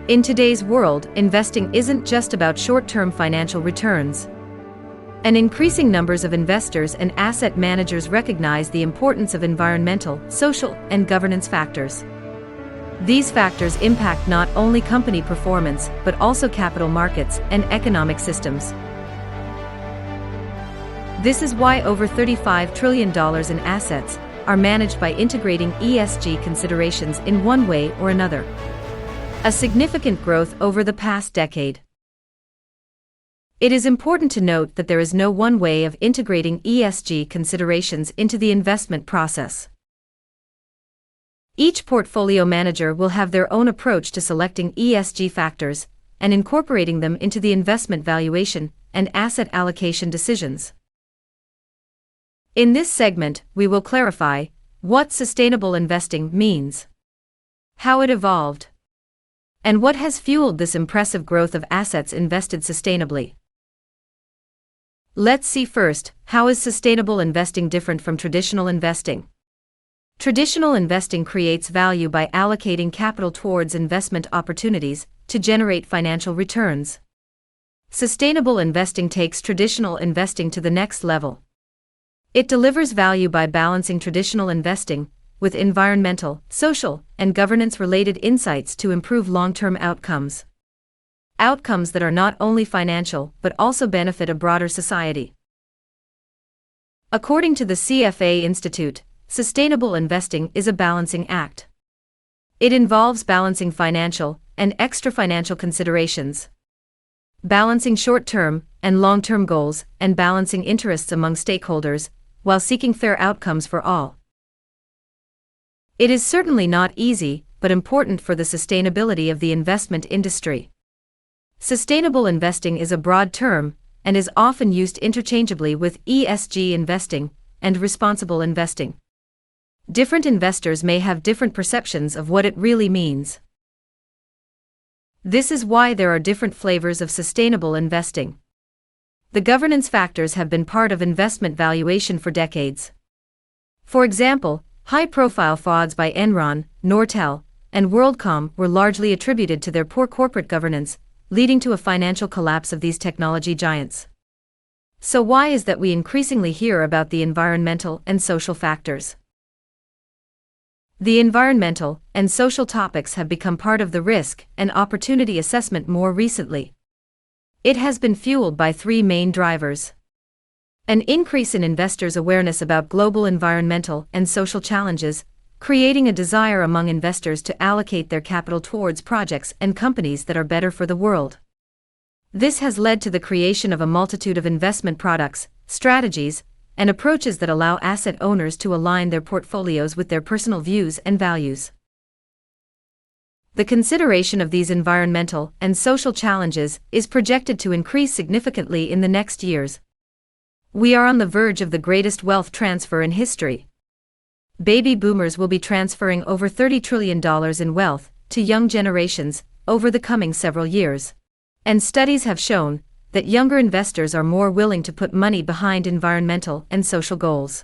In today's world, investing isn't just about short-term financial returns. An increasing numbers of investors and asset managers recognize the importance of environmental, social, and governance factors. These factors impact not only company performance but also capital markets and economic systems. This is why over $35 trillion in assets are managed by integrating ESG considerations in one way or another. A significant growth over the past decade. It is important to note that there is no one way of integrating ESG considerations into the investment process. Each portfolio manager will have their own approach to selecting ESG factors and incorporating them into the investment valuation and asset allocation decisions. In this segment, we will clarify what sustainable investing means, how it evolved, and what has fueled this impressive growth of assets invested sustainably. Let's see first, how is sustainable investing different from traditional investing? Traditional investing creates value by allocating capital towards investment opportunities to generate financial returns. Sustainable investing takes traditional investing to the next level. It delivers value by balancing traditional investing with environmental, social, and governance-related insights to improve long-term outcomes. Outcomes that are not only financial but also benefit a broader society. According to the CFA Institute, sustainable investing is a balancing act. It involves balancing financial and extra-financial considerations, balancing short-term and long-term goals, and balancing interests among stakeholders, while seeking fair outcomes for all. It is certainly not easy, but important for the sustainability of the investment industry. Sustainable investing is a broad term and is often used interchangeably with ESG investing and responsible investing. Different investors may have different perceptions of what it really means. This is why there are different flavors of sustainable investing. The governance factors have been part of investment valuation for decades. For example, high-profile frauds by Enron, Nortel, and WorldCom were largely attributed to their poor corporate governance, leading to a financial collapse of these technology giants. So why is that we increasingly hear about the environmental and social factors? The environmental and social topics have become part of the risk and opportunity assessment more recently. It has been fueled by three main drivers. An increase in investors' awareness about global environmental and social challenges, creating a desire among investors to allocate their capital towards projects and companies that are better for the world. This has led to the creation of a multitude of investment products, strategies, and approaches that allow asset owners to align their portfolios with their personal views and values. The consideration of these environmental and social challenges is projected to increase significantly in the next years. We are on the verge of the greatest wealth transfer in history. Baby boomers will be transferring over $30 trillion in wealth to young generations over the coming several years. And studies have shown that younger investors are more willing to put money behind environmental and social goals.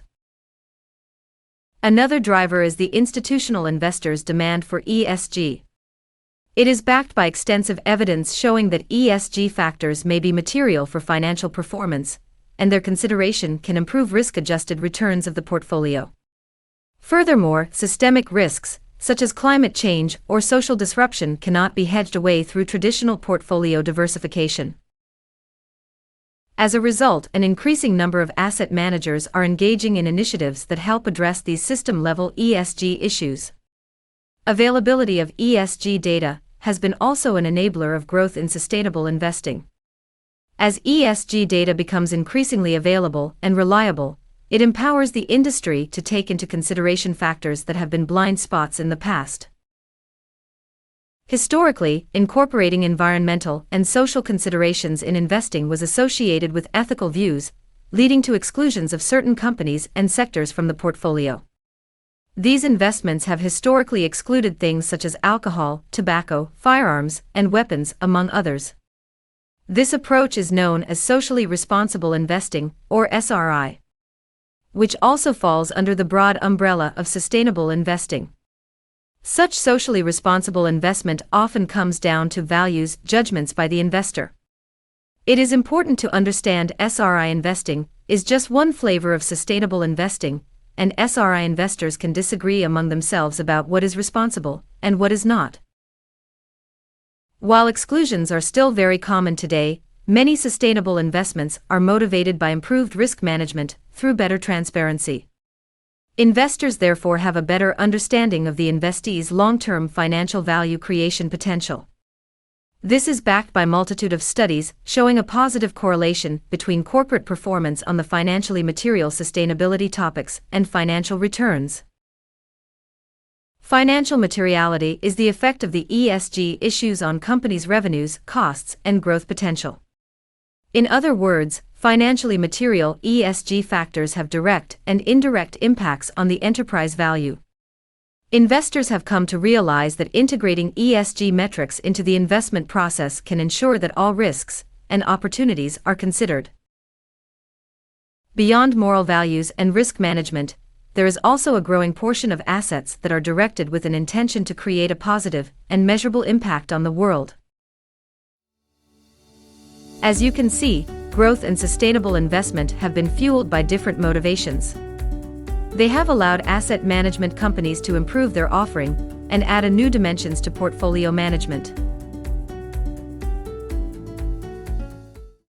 Another driver is the institutional investors' demand for ESG. It is backed by extensive evidence showing that ESG factors may be material for financial performance, and their consideration can improve risk-adjusted returns of the portfolio. Furthermore, systemic risks, such as climate change or social disruption, cannot be hedged away through traditional portfolio diversification. As a result, an increasing number of asset managers are engaging in initiatives that help address these system-level ESG issues. Availability of ESG data has been also an enabler of growth in sustainable investing. As ESG data becomes increasingly available and reliable, it empowers the industry to take into consideration factors that have been blind spots in the past. Historically, incorporating environmental and social considerations in investing was associated with ethical views, leading to exclusions of certain companies and sectors from the portfolio. These investments have historically excluded things such as alcohol, tobacco, firearms, and weapons, among others. This approach is known as socially responsible investing, or SRI, which also falls under the broad umbrella of sustainable investing. Such socially responsible investment often comes down to values judgments by the investor. It is important to understand SRI investing is just one flavor of sustainable investing, and SRI investors can disagree among themselves about what is responsible and what is not. While exclusions are still very common today, many sustainable investments are motivated by improved risk management through better transparency. Investors therefore have a better understanding of the investee's long-term financial value creation potential. This is backed by a multitude of studies showing a positive correlation between corporate performance on the financially material sustainability topics and financial returns. Financial materiality is the effect of the ESG issues on companies' revenues, costs, and growth potential. In other words, financially material ESG factors have direct and indirect impacts on the enterprise value. Investors have come to realize that integrating ESG metrics into the investment process can ensure that all risks and opportunities are considered. Beyond moral values and risk management, there is also a growing portion of assets that are directed with an intention to create a positive and measurable impact on the world. As you can see, growth and sustainable investment have been fueled by different motivations. They have allowed asset management companies to improve their offering and add a new dimensions to portfolio management.